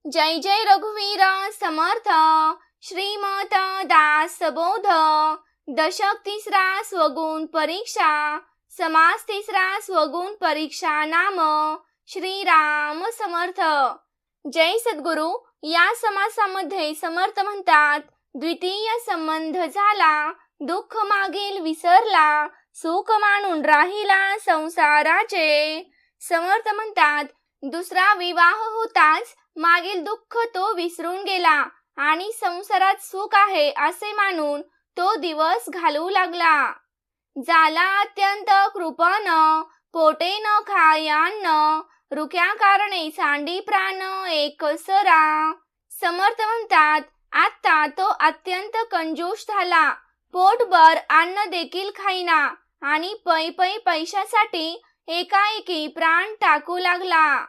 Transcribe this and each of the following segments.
जय जय रघुवीर समर्थ श्रीमत दास बोध। दशक तिसरा स्वगुण परीक्षा, समास तिसरा स्वगुण परीक्षा नाम श्रीराम समर्थ। जय सद्गुरु। या समासामध्ये समर्थ म्हणतात, द्वितीय संबंध झाला, दुःख मागील विसरला, सुख मानून राहिला संसाराचे। समर्थ म्हणतात, दुसरा विवाह होताच मागील दुःख तो विसरून गेला आणि संसारात सुख आहे असे मानून तो दिवस घालवू लागला। झाला अत्यंत कृपण, पोटे न खायान्न, रुक्या कारणे सांडी प्राण एकसरा। समर्थ म्हणतात, आता तो अत्यंत कंजूस झाला, पोटभर अन्न देखील खाईना आणि पै पै पैशासाठी एकाएकी प्राण टाकू लागला।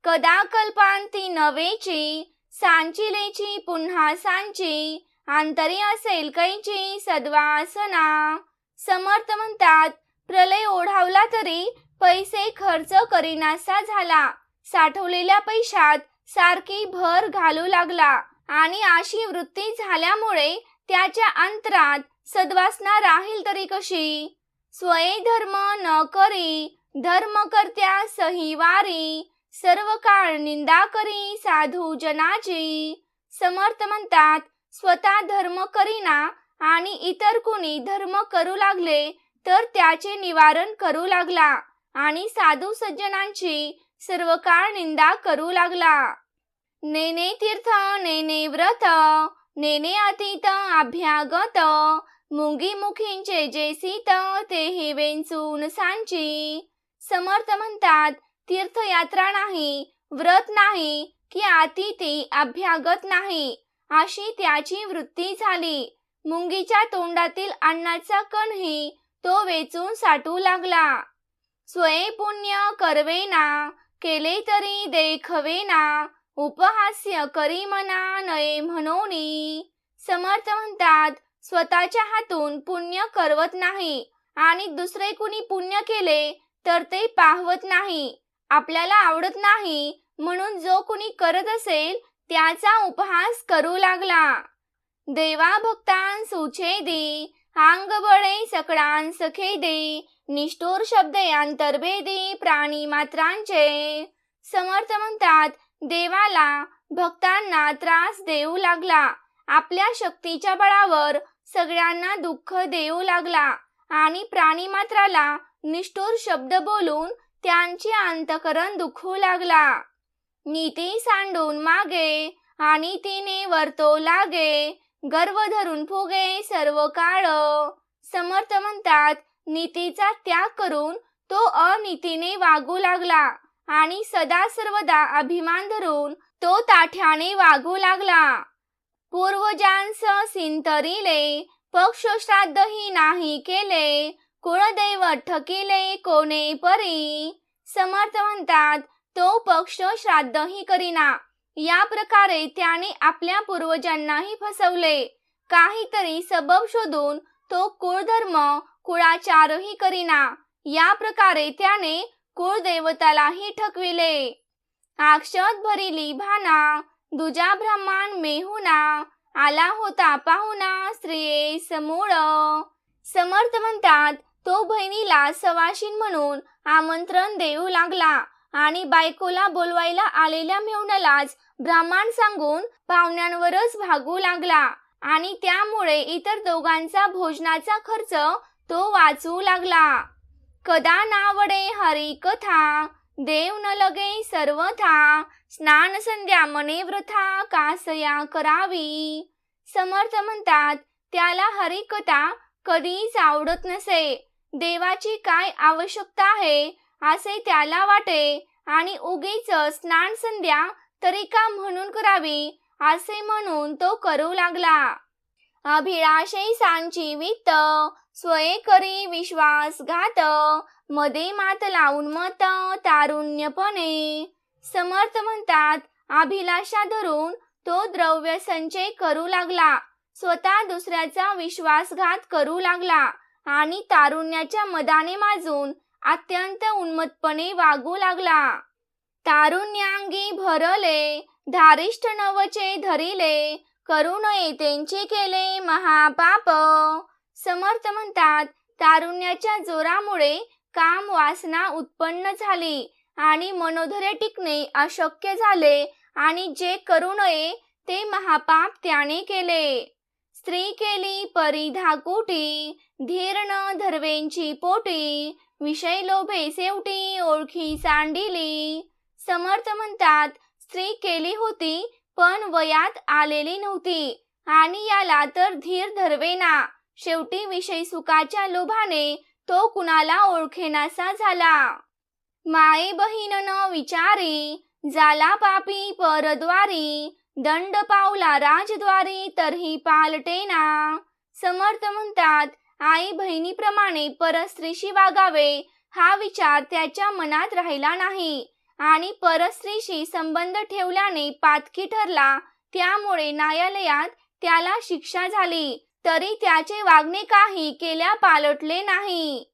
कदा कल्पांती नवेची, सांचिलेची पुन्हा सांची, अंतरी असेल कैची सद्वासना। समर्थ म्हणतात, प्रलय ओढावला तरी पैसे खर्च करीनासा झाला, साठवलेल्या पैशात सारखी भर घालू लागला आणि अशी वृत्ती झाल्यामुळे त्याच्या अंतरात सद्वासना राहील तरी कशी। स्वये धर्म न करी, धर्म करत्या सहीवारी, सर्व काळ निंदा करी साधू जनाची। समर्थ म्हणतात, स्वतः धर्म करीना आणि इतर कुणी धर्म करू लागले तर त्याचे निवारण करू लागला आणि साधू सज्जनांची सर्व काळ निंदा करू लागला। नेने तीर्थ नेने व्रत, नेने अतीत अभ्यागत, मुंगी मुखींचे जे सीत तेही वेंचून सांची। समर्थ म्हणतात, तीर्थयात्रा नाही, व्रत नाही की अतिथी अभ्यागत नाही, अशी त्याची वृत्ती झाली। मुंगीच्या तोंडातील अन्नाचा कणही तो वेचून साठू लागला। स्वये पुण्य करवेना, केले तरी देखवेना, उपहास्य करी मना नये म्हणोनी। समर्थ म्हणतात, स्वतःच्या हातून पुण्य करवत नाही आणि दुसरे कुणी पुण्य केले तर ते पाहवत नाही, आपल्याला आवडत नाही म्हणून जो कुणी करत असेल त्याचा उपहास करू लागला। देवा भक्तां सुछेदी, अंग बळे सकळां सखेदी, निष्ठुर शब्दे अंतर्भेदी प्राणी मात्रांचे। समर्थ म्हणतात, देवाला भक्तांना त्रास देऊ लागला, आपल्या शक्तीच्या बळावर सगळ्यांना दुःख देऊ लागला आणि प्राणी मात्राला निष्ठुर शब्द बोलून त्यांचे अंतकरण दुखू लागला। नीती सांडून मागे आणि तिने वर्तो लागे, गर्व धरून फुगे सर्व काळ। समर्थ म्हणतात, नीतीचा त्याग करून तो अनीतीने वागू लागला आणि सदा सर्वदा अभिमान धरून तो ताठ्याने वागू लागला। पूर्वजांस सिंतरिले, पक्ष श्राद्धही नाही केले, कुळदैवत ठकिले कोणे परी। समर्थ म्हणतात, तो पक्ष श्राद्धही करीना, या प्रकारे त्याने आपल्या पूर्वजांनाही फसवले। काहीतरी सबब शोधून तो कुळधर्म कुळाचारही करीना, या प्रकारे त्याने कुळदेवतालाही ठकविले। अक्षत भरिली भाना, दुजा ब्राह्मण मेहुना, आला होता पाहुणा स्त्रिये समूळ। समर्थ म्हणतात, तो बहिणीला सवाशीण म्हणून आमंत्रण देऊ लागला आणि बायकोला बोलवायला आलेल्या मेहुण्यालाच ब्राह्मण सांगून पाहुण्यांवरच भागू लागला आणि त्यामुळे इतर दोघांचा भोजनाचा खर्च तो वाचवू लागला। कदा नावडे हरी कथा, देव न लगे सर्वथा, स्नान संध्या मने वृथा कासया करावी। समर्थ म्हणतात, त्याला हरिकथा कधीच आवडत नसे, देवाची काय आवश्यकता आहे असे त्याला वाटे आणि उगीच स्नान संध्या तरी का म्हणून करावी असे म्हणून तो करू लागला। अभिलाषे सांची वित्त, स्वये करी विश्वासघात, मध्ये मात लावून मत तारुण्यपणे। समर्थ म्हणतात, अभिलाषा धरून तो द्रव्य संचय करू लागला, स्वतः दुसऱ्याचा विश्वासघात करू लागला आणि तारुण्याच्या मदाने माजून अत्यंत उन्मत्तपणे वागू लागला। तारुण्यांगी भरले, धारिष्ठ नवचे धरिले, करू नये त्यांचे केले महापाप. समर्थ म्हणतात, तारुण्याच्या जोरामुळे काम वासना उत्पन्न झाली आणि मनोधैर्य टिकणे अशक्य झाले आणि जे करू नये ते महापाप त्याने केले. स्त्री केली परिधाकुटी, धीर न धरवेंची पोटी, विषय लोभे शेवटी ओळखी सांडिली. समर्थ म्हणतात, स्त्री केली होती पण वयात आलेली नव्हती आणि याला तर धीर धरवेना. शेवटी विषय सुखाच्या लोभाने तो कुणाला ओळखेनासा झाला. माये बहीण न विचारी, झाला पापी परद्वारी, दंड पावला राजद्वारी तरीही पालटेना. समर्थ म्हणतात, आई बहिणीप्रमाणे परस्त्रीशी वागावे हा विचार त्याच्या मनात राहिला नाही आणि परस्त्रीशी संबंध ठेवल्याने पातकी ठरला. त्यामुळे न्यायालयात त्याला शिक्षा झाली तरी त्याचे वागणे काही केल्या पालटले नाही.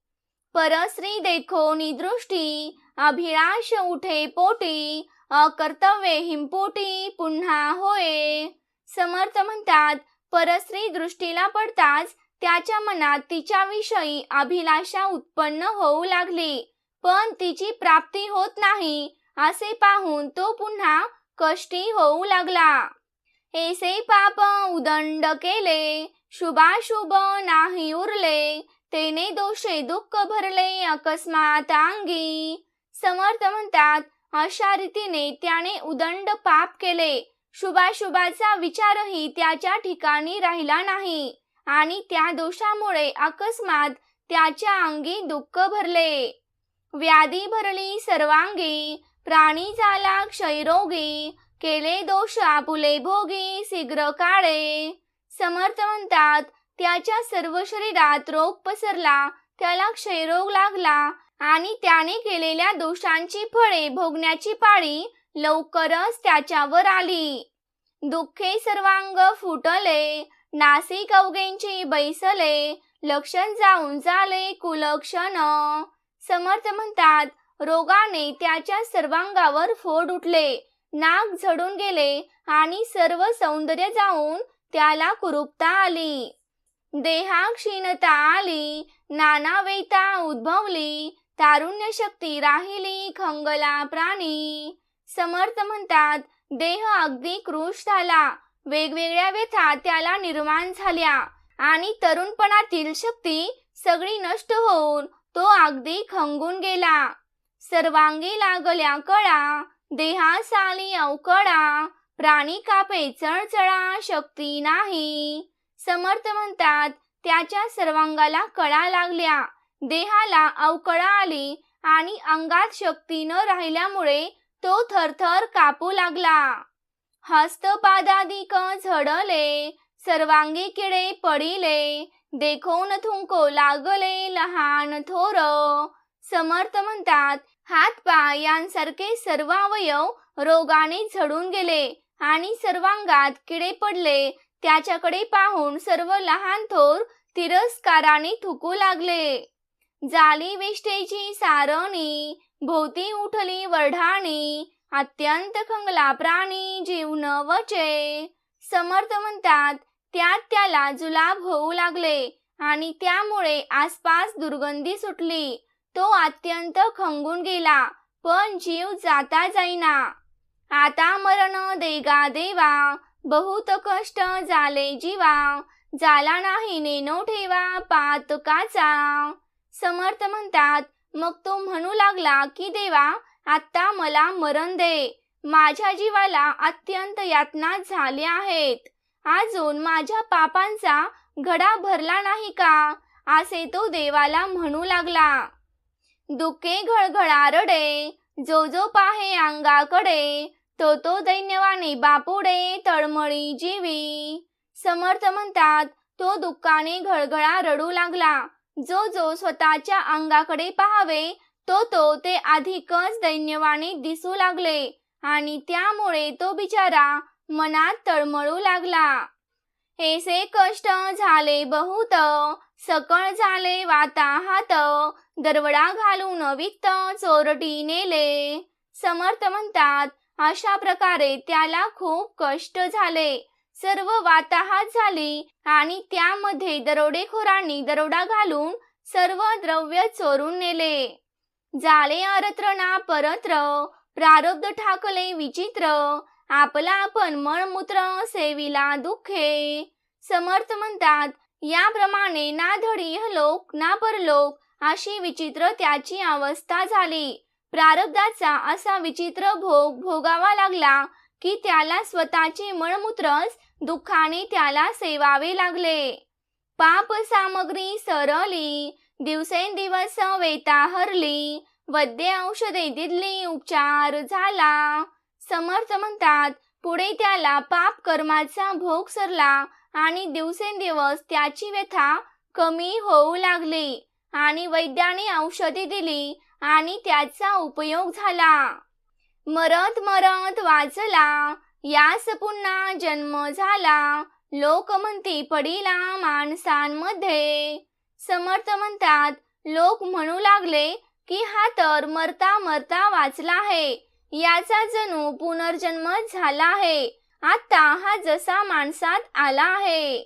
परस्त्री देखो निदृष्टी, अभिलाष उठे पोटी, अकर्तव्ये हिंपोटी पुन्हा होय. समर्थ म्हणतात, परस्त्री दृष्टीला पडताच त्याच्या मनात तिच्याविषयी अभिलाषा उत्पन्न होऊ लागली, पण तिची प्राप्ती होत नाही असे पाहून तो पुन्हा कष्टी होऊ लागला. ऐसे पाप उदंड केले, शुभाशुभ नाही उरले, तेने दोषे दुःख भरले अकस्मात अंगी. समर्थ म्हणतात, अशा रीतीने त्याने उदंड पाप केले. शुभाशुभाचा विचारही त्याच्या ठिकाणी राहिला नाही आणि त्या दोषामुळे अकस्मात त्याच्या अंगी दुःख भरले. व्याधी भरली सर्वांगी, प्राणी झाला क्षयरोगी, केले दोष आपुले भोगी शीघ्र काळे. समर्थ म्हणतात, त्याच्या सर्व शरीरात रोग पसरला, त्याला क्षयरोग लागला आणि त्याने केलेल्या दोषांची फळे भोगण्याची पाळी लवकरच त्याच्यावर आली. दुःखे सर्वांग फुटले, नासिक अवघेंची बैसले, लक्षण जाऊन झाले कुलक्षण. समर्थ म्हणतात, रोगाने त्याच्या सर्वांगावर फोड उठले, नाक झडून गेले आणि सर्व सौंदर्य जाऊन त्याला कुरूपता आली. देहा क्षीणता आली, नाना वेता उद्भवली, तारुण्य शक्ती राहिली खंगला प्राणी. समर्थ म्हणतात, देह अगदी कृश झाला, वेगवेगळ्या व्यथा त्याला निर्माण झाल्या आणि तरुणपणातील शक्ती सगळी नष्ट होऊन तो अगदी खंगून गेला. सर्वांगी लागल्या कळा, देहासाली अवकडा, प्राणी कापे चळचळा शक्ती नाही. समर्थ म्हणतात, त्याच्या सर्वांगाला कळा लागल्या, देहाला अवकळा आली आणि अंगात शक्ती न राहिल्यामुळे तो थरथर कापू लागला. हस्तपादादिक झडले, सर्वांगी किडे पडिले, देखोन थुंको लागले लहान थोर. समर्थ म्हणतात, हात पाय यांसारखे सर्व अवयव रोगाने झडून गेले आणि सर्वांगात किडे पडले. त्याच्याकडे पाहून सर्व लहान थोर तिरस्काराने थुकू लागले. झाली विष्ठेची सारणी, भोवती उठली वढाणी, अत्यंत खंगला प्राणी जीव न वचे. समर्थ म्हणतात, त्यात त्याला जुलाब होऊ लागले आणि त्यामुळे आसपास दुर्गंधी सुटली. तो अत्यंत खंगून गेला पण जीव जाता जाईना. आता मरण देगा देवा, बहुत कष्ट झाले जीवा, झाला नाही नेनो ठेवा पातकाचा. समर्थ म्हणतात, मग तो म्हणू लागला की देवा, आता मला मरण दे, माझ्या जीवाला अत्यंत यातना झाल्या आहेत, अजून माझ्या पापांचा घडा भरला नाही का, असे तो देवाला म्हणू लागला. दुःखे घळघळा रडे, जो जो पाहे अंगाकडे, तो तो दैन्यवाने बापुडे तळमळी जीवी. समर्थ म्हणतात, तो दुःखाने घळघळा रडू लागला. जो जो स्वतःच्या अंगाकडे पाहावे तो तो ते अधिकच दैन्यवाने दिसू लागले आणि त्यामुळे तो बिचारा मनात तळमळू लागला. ऐसे कष्ट झाले बहुत, सकळ झाले वाताहात, दरवडा घालून वित्त चोरटी नेले. समर्थ म्हणतात, अशा प्रकारे त्याला खूप कष्ट झाले. सर्व वाताहात झाली आणि त्यामध्ये दरोडेखोरांनी दरोडा घालून सर्व द्रव्य चोरून नेले. झाले अरत्र ना परत्र, प्रारब्ध ठाकले विचित्र, आपला आपण मळमूत्र सेविला दुःखे. समर्थ म्हणतात, याप्रमाणे ना धडी इहलोक ना परलोक अशी विचित्र त्याची अवस्था झाली. प्रारब्धाचा असा विचित्र भोग भोगावा लागला की त्याला स्वतःचे मळमूत्रच दुःखाने त्याला सेवावे लागले. पाप सामग्री सरली, दिवसेंदिवस वेता हरली, वैद्य औषधे दिली उपचार झाला. समर्थ म्हणतात, पुढे त्याला पाप कर्माचा भोग सरला आणि दिवसेंदिवस त्याची व्यथा कमी होऊ लागली आणि वैद्याने औषधी दिली आणि त्याचा उपयोग झाला. मरत मरत वाचला, यास पुन्हा जन्म झाला, लोक म्हणती पडिला माणसांमध्ये. समर्थ म्हणतात, लोक म्हणू लागले की हा तर मरता मरता वाचला आहे, याचा जणू पुनर्जन्मच झाला आहे, आता हा जसा माणसात आला आहे.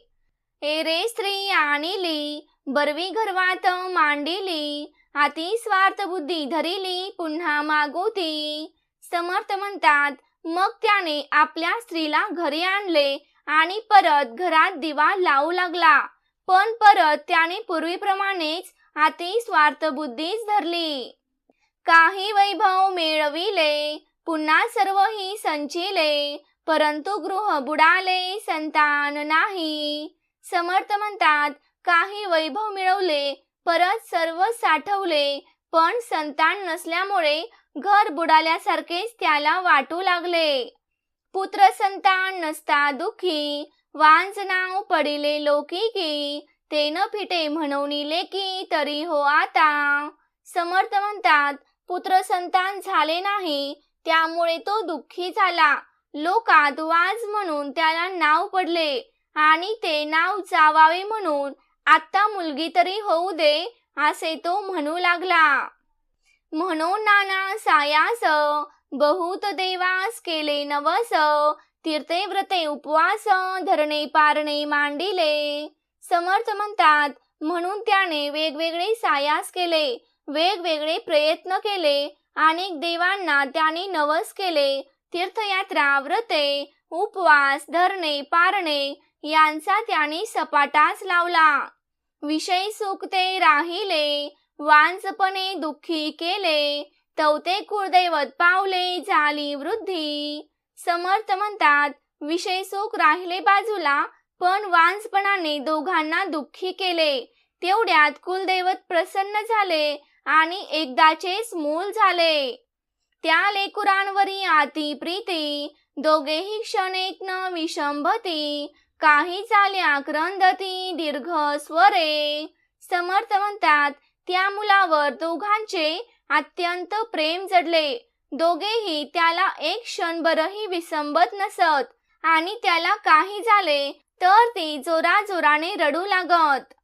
ए रे स्त्री आणिली, बरवी गर्वात मांडिली, अति स्वार्थ बुद्धी धरिली पुन्हा मागोती. समर्थ म्हणतात, मग त्याने आपल्या स्त्रीला घरी आणले आणि परत घरात दिवा लावू लागला, पण परत त्याने पूर्वीप्रमाणेच अति स्वार्थ बुद्धीच धरली. काही वैभव मिळविले, पुन्हा सर्वही संचिले, परंतु गृह बुडाले संतान नाही. समर्थ म्हणतात, काही वैभव मिळवले, परत सर्व साठवले, पण संतान नसल्यामुळे घर बुडाल्यासारखेच त्याला वाटू लागले. पुत्र संतान नसता दुःखी, वांज नाव पडिले लोकिकी, ते न फिटे म्हणून लेकी तरी हो आता. समर्थ म्हणतात, पुत्र संतान झाले नाही त्यामुळे तो दुःखी झाला. लोकात वाज म्हणून त्याला नाव पडले आणि ते नाव जावावे म्हणून आता मुलगी तरी होऊ दे असे तो म्हणू लागला. म्हणून नाना सायास, बहुत देवास केले नवस, तीर्थे व्रते उपवास धरणे पारणे मांडिले. समर्थ म्हणतात, म्हणून त्याने वेगवेगळे सायास केले, वेगवेगळे प्रयत्न केले, अनेक देवांना त्याने नवस केले, तीर्थयात्रा व्रते उपवास धरणे पारणे यांचा त्याने सपाटाच लावला. विषय सुख ते राहिले, वांजपणे दुःखी केले, तवते कुळदैवत पावले झाली वृद्धी. समर्थ म्हणतात, विषय सुख राहिले बाजूला, पण वांजपणाने दोघांना दुःखी केले. तेवढ्यात कुलदैवत प्रसन्न झाले आणि एकदाचेच मूल झाले. त्या लेकुरांवरी आती प्रीती, दोघेही क्षण एक न विषंभती, काही झाल्या क्रंदती दीर्घ स्वरे. समर्थ म्हणतात, त्या मुलावर दोघांचे अत्यंत प्रेम जडले. दोघेही त्याला एक क्षणभरही विसंबत नसत आणि त्याला काही झाले तर ती जोराजोराने रडू लागत.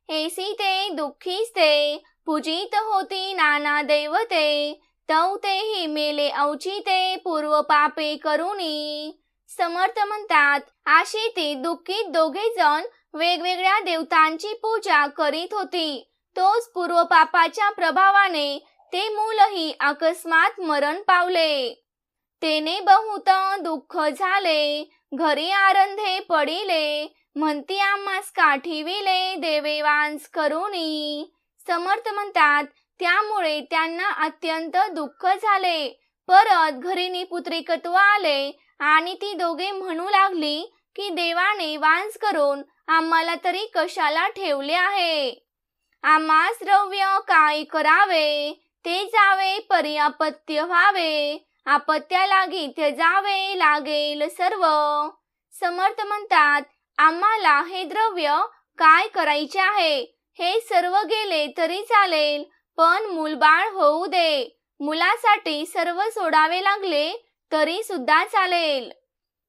ऐसी ते दुःखीच ते, पूजित होती नाना दैवते, तव तेही मेले औचिते पूर्व पापे करुणी. समर्थ म्हणतात, अशी ती दुःखीत दोघे जण वेगवेगळ्या देवतांची पूजा करीत होती. तोच पूर्व पापाच्या प्रभावाने ते मूलही अकस्मात मरण पावले. तेने बहुत दुःख झाले, घरी आरंधे पडिले, म्हणती आम्हास काठीविले देवे वांस करुणी. समर्थ म्हणतात, त्यामुळे त्यांना अत्यंत दुःख झाले. परत घरी निपुत्रिकत्व आले आणि ती दोघे म्हणू लागली की देवाने वांस करून आम्हाला तरी कशाला ठेवले आहे. आम्हास द्रव्य काय करावे, ते जावे परी अपत्य व्हावे, आपत्या लागी त्यजावे लागेल सर्व. समर्थ म्हणतात, आम्हाला हे द्रव्य काय करायचे आहे, हे सर्व गेले तरी चालेल, पण मूलबाळ होऊ दे. मुलासाठी सर्व सोडावे लागले तरी सुद्धा चालेल.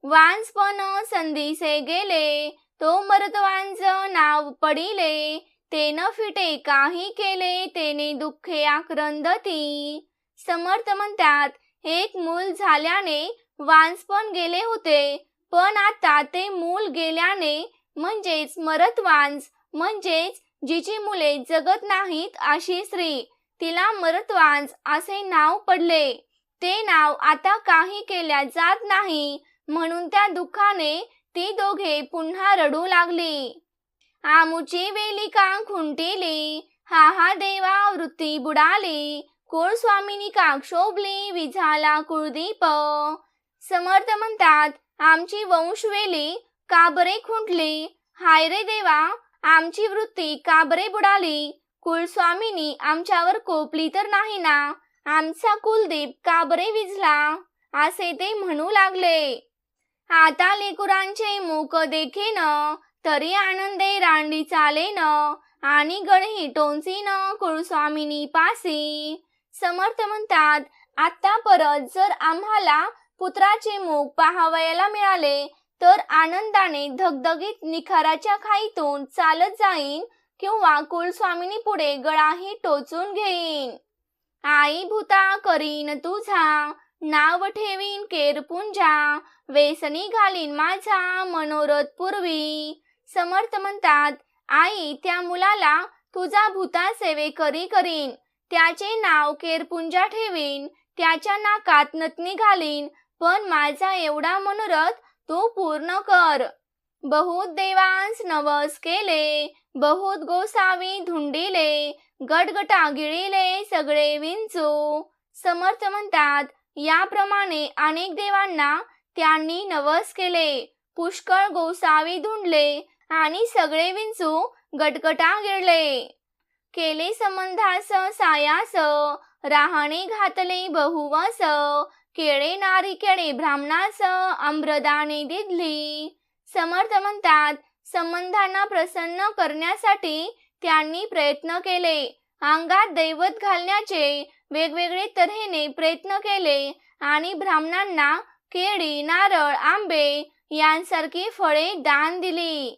वांजपण संधीसे गेले, तो मरत वांज नाव पडिले, ते न फिटे काही केले तेने दुःखे आक्रंदती. समर्थ म्हणतात, एक मूल झाल्याने वांझपण गेले होते, पण आता ते मूल गेल्याने म्हणजेच मरत वांझ म्हणजेच जिची मुले जगत नाहीत अशी स्त्री, तिला मरतवांझ असे नाव पडले. ते नाव आता काही केल्या जात नाही, म्हणून त्या दुःखाने ती दोघे पुन्हा रडू लागली. आमुची वेलिका खुंटिली, हा हा देवा वृत्ती बुडाली, कुळस्वामिनी का क्षोभली, विझाला कुळदीप. समर्थ म्हणतात, आमची वंशवेली का बरे खुंटली, हाय रे देवा आमची वृत्ती का बरे बुडाली, कुलस्वामिनी आमच्यावर कोपली तर नाही ना, आमचा कुलदीप का बरे विझला, असे ते म्हणू लागले. आता लेकुरांचे मुख देखीन, तरी आनंदे रांडी चालेन, आणि गणही टोचीन कुलस्वामिनी पासी. समर्थ म्हणतात, आता परत जर आम्हाला पुत्राचे मुख पाहावयाला मिळाले तर आनंदाने धगधगीत निखाराच्या खाईतून चालत जाईन किंवा कुलस्वामिनी पुढे गळाही टोचून घेईन. आई भूता करीन तुझा, नाव ठेवीन केरपुंजा, वेसनी घालीन माझा मनोरथ पूर्वी. समर्थ म्हणतात, आई त्या मुलाला तुझा भूता सेवेकरी करीन, त्याचे नाव केरपुंजा ठेवीन, त्याच्या नाकात नथनी घालीन, पण माझा एवढा मनोरथ तू पूर्ण कर. बहुत देवांस नवस केले, बहुत गोसावी धुंडिले, गटगटा गिळिले सगळे विंचू. समर्थ म्हणतात, याप्रमाणे अनेक देवांना त्यांनी नवस केले, पुष्कळ गोसावी धुंडले आणि सगळे विंचू गटगटा गिळले. केले संबंधास सायास, राहणे घातले बहुवस, केळे नारिकेळे ब्राह्मणास, आम्रदाने दिधली. समर्थ म्हणतात, संबंधांना प्रसन्न करण्यासाठी त्यांनी प्रयत्न केले, अंगात दैवत घालण्याचे वेगवेगळे तऱ्हेने प्रयत्न केले आणि ब्राह्मणांना केळी, नारळ, आंबे यांसारखी फळे दान दिली.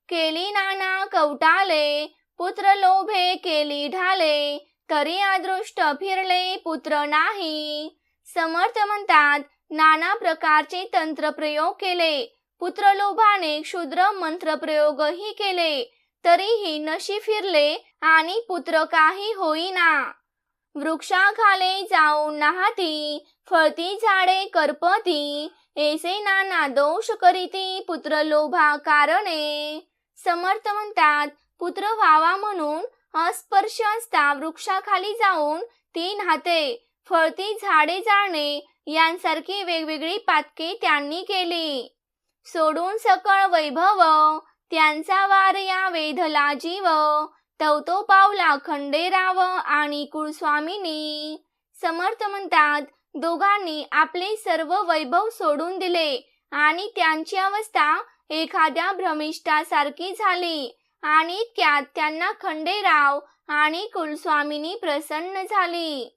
केली नाना कवटाले, पुत्र लोभे केली ढाले, तरी अदृष्ट फिरले पुत्र नाही. समर्थ म्हणतात, नाना प्रकारचे तंत्रप्रयोग केले, पुत्रलोभाने क्षुद्र मंत्रप्रयोगही केले, तरीही नशी फिरले आणि पुत्र काही होईना. वृक्षाखाले जाऊन नाहती, फळती झाडे करपती, ऐसे नाना दोष करीती पुत्रलोभा कारणे. समर्थ म्हणतात, पुत्र व्हावा म्हणून अस्पर्श असता वृक्षाखाली जाऊन ती नाहते, फळती झाडे जाळणे यांसारखी वेगवेगळी पातके त्यांनी केली. सोडून सकळ वैभव, त्यांचा वार या वेधला जीव, तवतो पावला खंडेराव आणि कुळस्वामिनी. समर्थ म्हणतात, दोघांनी आपले सर्व वैभव सोडून दिले आणि त्यांची अवस्था एखाद्या भ्रमिष्ठासारखी झाली आणि इतक्यात त्यांना खंडेराव आणि कुलस्वामिनी प्रसन्न झाली.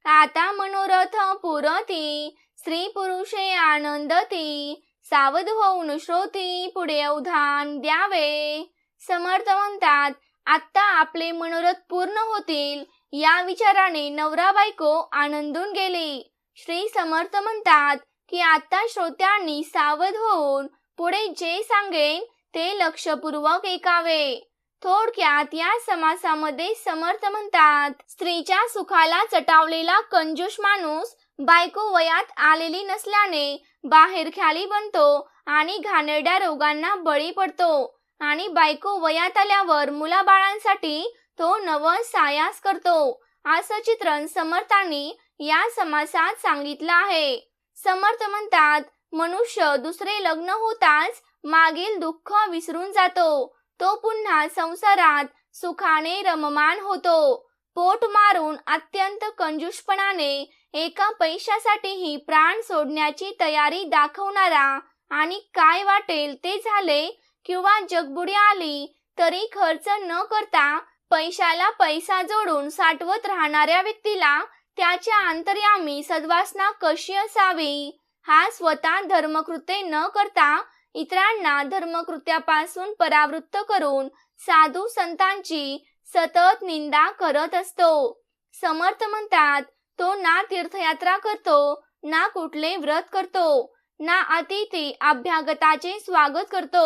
आता मनोरथ पुरती, स्त्री पुरुषे आनंदती, सावध होऊन श्रोती पुढे अवधान द्यावे. समर्थ म्हणतात, आता आपले मनोरथ पूर्ण होतील या विचाराने नवरा बायको आनंदून गेली. श्री समर्थ म्हणतात की आता श्रोत्यांनी सावध होऊन पुढे जे सांगेन ते लक्षपूर्वक ऐकावे. थोडक्यात या समासामध्ये समर्थ म्हणतात, स्त्रीच्या सुखाला चटावलेला कंजूष माणूस बायको वयात आलेली नसल्याने बाहेरख्याली बनतो आणि घाणेरड्या रोगांना बळी पडतो आणि बायको वयात आल्यावर मुलाबाळांसाठी तो नवस सायास करतो, असं चित्रण समर्थांनी या समासात सांगितलं आहे. समर्थ म्हणतात, मनुष्य दुसरे लग्न होताच मागील दुःख विसरून जातो, तो पुन्हा संसारात सुखाने रममान होतो. पोट मारून अत्यंत कंजूषपणाने एका पैशासाठीही प्राण सोडण्याची तयारी दाखवणारा आणि काय वाटेल ते झाले किंवा जगबुडी आली तरी खर्च न करता पैशाला पैसा जोडून साठवत राहणाऱ्या व्यक्तीला त्याच्या अंतर्यामी सद्वासना कशी असावी, हा स्वतः धर्मकृत्ये न करता इतरांना धर्मकृत्यापासून परावृत्त करून साधू संतांची सतत निंदा करत असतो. समर्थ म्हणतात, तो ना तीर्थयात्रा करतो, ना कुठले व्रत करतो, ना अतिथी अभ्यागताचे स्वागत करतो.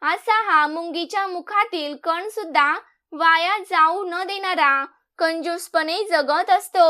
असा हा मुंगीच्या मुखातील कण सुद्धा वाया जाऊ न देणारा कंजूसपणे जगत असतो.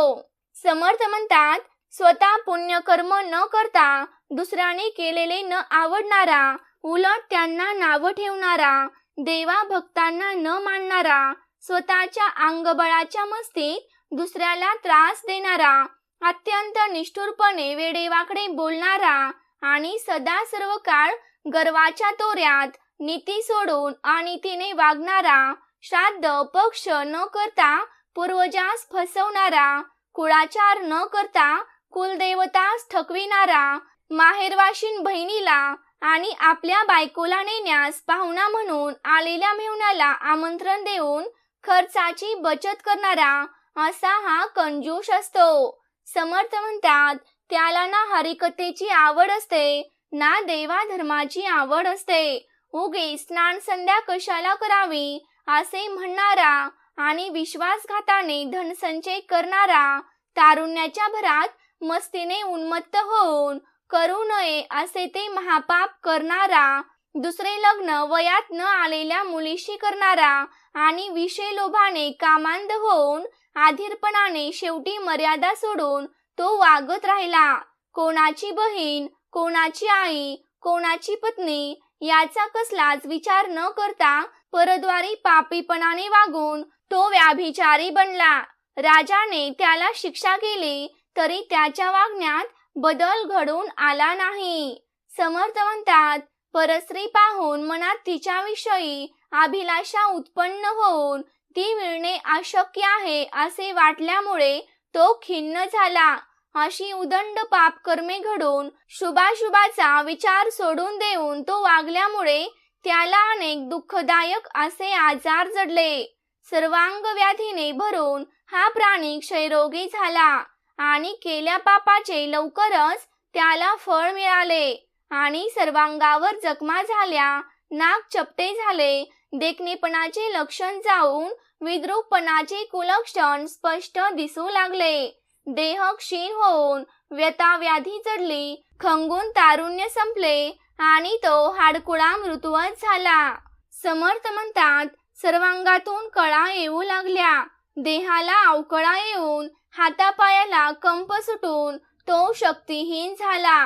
समर्थ म्हणतात, स्वतः पुण्यकर्म न करता दुसऱ्याने केलेले न आवडणारा, उलट त्यांना नाव ठेवणारा, देवा भक्तांना न मानणारा, स्वतःच्या अंगबळाच्या मस्तीत दुसऱ्याला त्रास देणारा, अत्यंत निष्ठुरपणे वेडेवाकडे बोलणारा आणि सदा सर्व काळ गर्वाच्या तोऱ्यात नीती सोडून अनितीने वागणारा, श्राद्ध पक्ष न करता पूर्वजास फसवणारा, कुळाचार न करता कुलदेवतास ठकविणारा, माहेरवाशीन बहिणीला आणि आपल्या बायकोला नेण्यास पाहुणा म्हणून आलेल्या मेहुण्याला आमंत्रण देऊन खर्चाची बचत करणारा, असा हा कंजूष असतो. समर्थ म्हणतात, त्याला ना हरिकथेची आवड असते, ना देवा धर्माची आवड असते. उगे स्नान संध्या कशाला करावी असे म्हणणारा आणि विश्वासघाताने धनसंचय करणारा, तारुण्याच्या भरात मस्तीने उन्मत्त होऊन करू नये असे ते महापाप करणारा, दुसरे लग्न वयात न आलेल्या मुलीशी करणारा आणि विषय लोभाने कामांध होऊन आधीरपणाने शेवटी मर्यादा सोडून तो वागत राहिला. कोणाची बहीण, कोणाची आई, कोणाची पत्नी याचा कसलाच विचार न करता परद्वारी पापीपणाने वागून तो व्याभिचारी बनला. राजाने त्याला शिक्षा केली तरी त्याच्या वागण्यात बदल घडून आला नाही. समर्थ म्हणतात, परस्त्री पाहून मनात तिच्याविषयी अभिलाषा उत्पन्न होऊन ती मिळणे अशक्य आहे असे वाटल्यामुळे तो खिन्न झाला. अशी उदंड पाप कर्मे घडून शुभाशुभाचा विचार सोडून देऊन तो वागल्यामुळे त्याला अनेक दुःखदायक असे आजार जडले. सर्वांग व्याधीने भरून हा प्राणी क्षयरोगी झाला आणि केल्या पापाचे लवकरच त्याला फळ मिळाले आणि सर्वांगावर जखमा झाल्या, नाक चपटे झाले, देखणेपणाचे लक्षण जाऊन विद्रूपपणाचे कुलक्षण स्पष्ट दिसू लागले. देह क्षीण होऊन व्यथा व्याधी जडली, खंगून तारुण्य संपले आणि तो हाडकुळा मृतवत झाला. समर्थ म्हणतात, सर्वांगातून कळा येऊ लागल्या, देहाला अवकळा येऊन हातापायाला कंप सुटून तो शक्तिहीन झाला.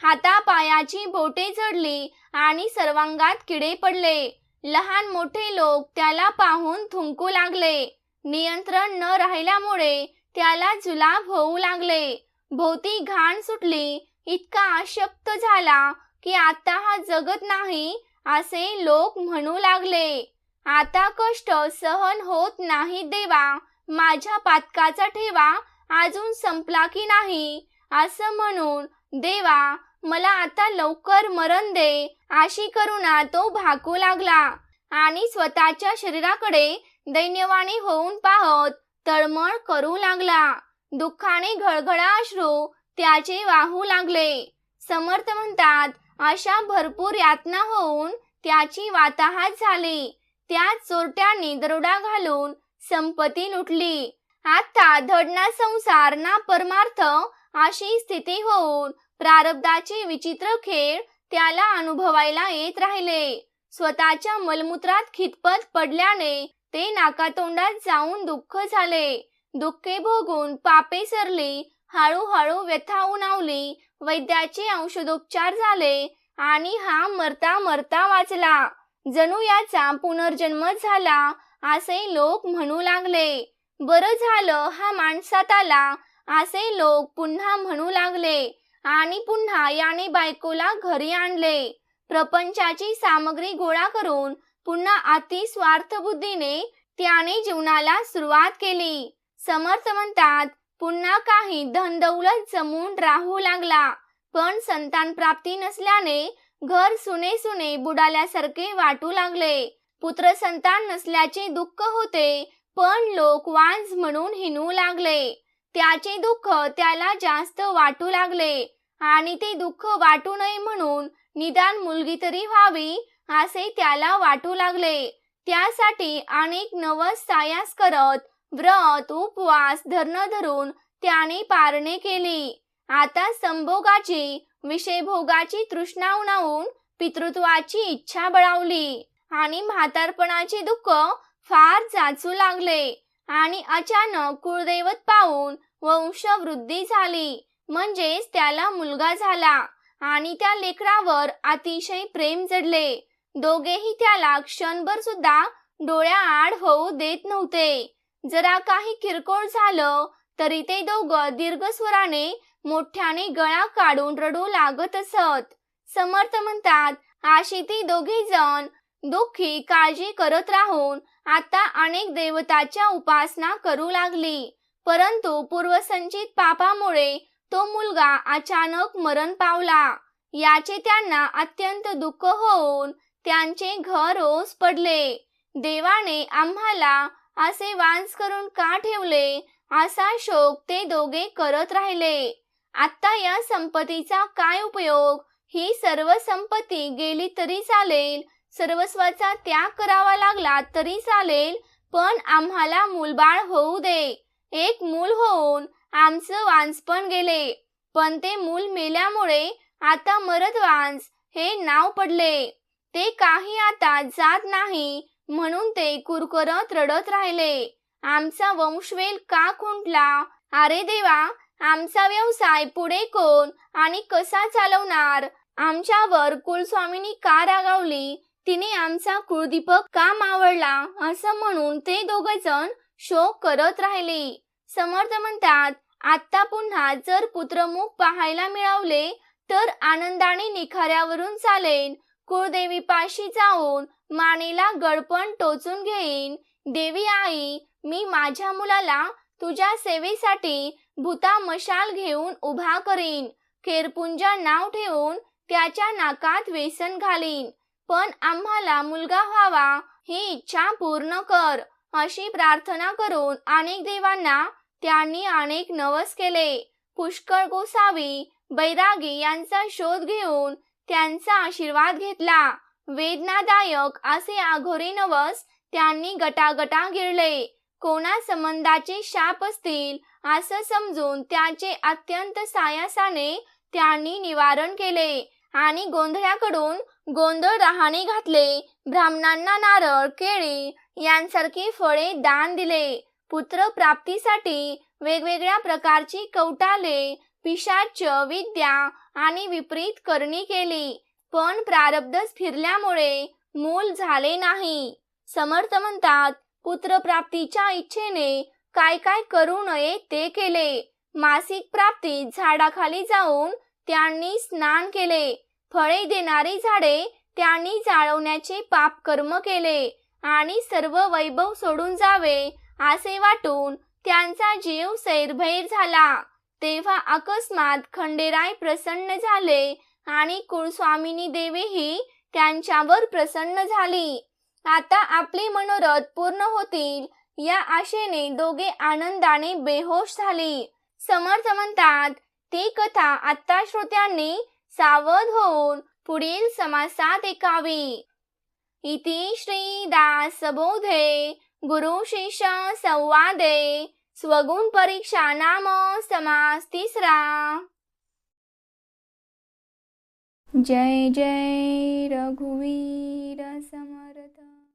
हातापायाची बोटे जडली आणि सर्वांगात किडे पडले. लहान मोठे लोक त्याला पाहून थुंकू लागले. नियंत्रण न राहिल्यामुळे त्याला जुलाब होऊ लागले. भोवती घाण सुटली, इतका अशक्त झाला की आता हा जगत नाही असे लोक म्हणू लागले. आता कष्ट सहन होत नाही देवा, माझ्या पातकाचा ठेवा अजून संपला की नाही असं म्हणून देवा मला आता लवकर मरण दे अशी करुणा तो भाकू लागला आणि स्वतःच्या शरीराकडे दैन्यवाणी होऊन पाहत तळमळ करू लागला. दुःखाने घळघळा अश्रू त्याचे वाहू लागले. समर्थ म्हणतात, अशा भरपूर यातना होऊन त्याची वाताहात झाली. त्या चोरट्यांनी दरोडा घालून संपत्ती लुटली. आता धड ना संसार ना परमार्थ अशी स्थिती होऊन प्रारब्धाचे विचित्र खेळ त्याला अनुभवायला येत राहिले. स्वतःच्या मलमूत्रात खितपत पडल्याने ते नाकातोंडात जाऊन दुःख झाले. दुःखे भोगून पापे सरली, हळूहळू व्यथा उणावली, वैद्याचे औषधोपचार झाले आणि हा मरता मरता वाचला. जणू याचा पुनर्जन्म झाला असे लोक म्हणू लागले. बरं झालं हा माणसात आला असे लोक पुन्हा म्हणू लागले आणि पुन्हा याने बायकोला घरी आणले. प्रपंचाची सामग्री गोळा करून पुन्हा अति स्वार्थ बुद्धीने त्याने जीवनाला सुरुवात केली. समर्थ म्हणतात, पुन्हा काही धनदौलत जमून राहू लागला, पण संतान प्राप्ती नसल्याने घर सुने सुने बुडाल्यासारखे वाटू लागले. पुत्र संतान नसल्याचे दुःख होते, पण लोक वांझ म्हणून हिणू लागले. त्याचे दुःख त्याला जास्त वाटू लागले आणि ते दुःख वाटू नये म्हणून निदान मुलगी तरी व्हावी असे त्याला वाटू लागले. त्यासाठी अनेक नवस सायास करत व्रत उपवास धरणं धरून त्याने पारणे केली. आता संभोगाची विषयभोगाची तृष्णा उणावून पितृत्वाची इच्छा बळावली आणि म्हातारपणाचे दुःख फार जाचू लागले आणि अचानक कुळदैवत पाहून वंशवृद्धी झाली, म्हणजेच त्याला मुलगा झाला आणि त्या लेकरावर अतिशय प्रेम जडले. दोघेही त्याला क्षणभर सुद्धा डोळ्याआड होऊ देत नव्हते. जरा काही किरकोळ झालं तरी ते दोघं दीर्घ स्वराने मोठ्याने गळा काढून रडू लागत असत. समर्थ म्हणतात, अशी ती दोघे जण दुःखी काळजी करत राहून आता अनेक देवताच्या उपासना करू लागली. परंतु पूर्वसंचित पापामुळे तो मुलगा अचानक मरण पावला. याचे त्यांना अत्यंत दुःख होऊन त्यांचे घर ओस पडले. देवाने आम्हाला असे वांस करून का ठेवले, असा शोक ते दोघे करत राहिले. आता या संपत्तीचा काय उपयोग? ही सर्व संपत्ती गेली तरी चालेल, सर्वस्वाचा त्याग करावा लागला तरी चालेल, पण आम्हाला मूलबाळ होऊ दे. एक मूल होऊन आमचं वांसपण गेले, पण ते मूल मेल्यामुळे आता मरदवांस हे नाव पडले. ते काही आता जात नाही म्हणून ते कुरकुरत रडत राहिले. आमचा वंशवेल का खुंटला? अरे देवा, आमचा व्यवसाय पुढे कोण आणि कसा चालवणार? आमच्यावर कुलस्वामिनी का रागावली? तिने आमचा कुळदीपक का मावळला? असं म्हणून ते दोघेजण शोक करत राहिले. समर्थ म्हणतात, आता पुन्हा जर पुत्रमुख पाहायला मिळाले तर आनंदाने निखाऱ्यावरून चालेन. कुळदेवीपाशी जाऊन मानेला गळपण टोचून घेईन. देवी आई, मी माझ्या मुलाला तुझ्या सेवेसाठी भूता मशाल घेऊन उभा करीन. केरपुंजा नाव ठेवून त्याच्या नाकात वेसन घालीन. पण आम्हाला मुलगा व्हावा ही इच्छा पूर्ण कर. अशी प्रार्थना करून अनेक देवांना त्यांनी अनेक नवस केले. पुष्कळ गोसावी बैरागी यांचा शोध घेऊन त्यांचा आशीर्वाद घेतला. वेदनादायक असे अघोरी नवस त्यांनी गटागटा गिळले. कोणा संबंधाचे शाप असतील असं समजून त्याचे अत्यंत सायासाने त्यांनी निवारण केले आणि गोंधळाकडून गोंधळ रहाणे घातले. ब्राह्मणांना नारळ, केळी यांसारखी फळे दान दिले. पुत्र प्राप्तीसाठी वेगवेगळ्या प्रकारची कौटाले, पिशाच विद्या आणि विपरीत करणी केली, पण प्रारब्धच फिरल्यामुळे मूल झाले नाही. समर्थ म्हणतात, पुत्र प्राप्तीच्या इच्छेने काय काय करू नये ते केले. मासिक प्राप्तीत झाडाखाली जाऊन त्यांनी स्नान केले. फळे देणारी झाडे त्यांनी जाळवण्याचे पाप कर्म केले आणि सर्व वैभव सोडून जावे असे वाटून त्यांचा जीव सैरभैर झाला. तेव्हा अकस्मात खंडेराय प्रसन्न झाले आणि कुळस्वामिनी देवीही त्यांच्यावर प्रसन्न झाली. आता आपले मनोरथ पूर्ण होतील या आशेने दोघे आनंदाने बेहोश झाली. समर्थ म्हणतात, ती कथा आत्ता श्रोत्यांनी सावध होऊन पुढील समासात ऐकावी. इति श्री दासबोधे गुरु शिष्य संवादे स्वगुण परीक्षा नाम समास तिसरा. जय जय रघुवीर समर्थ.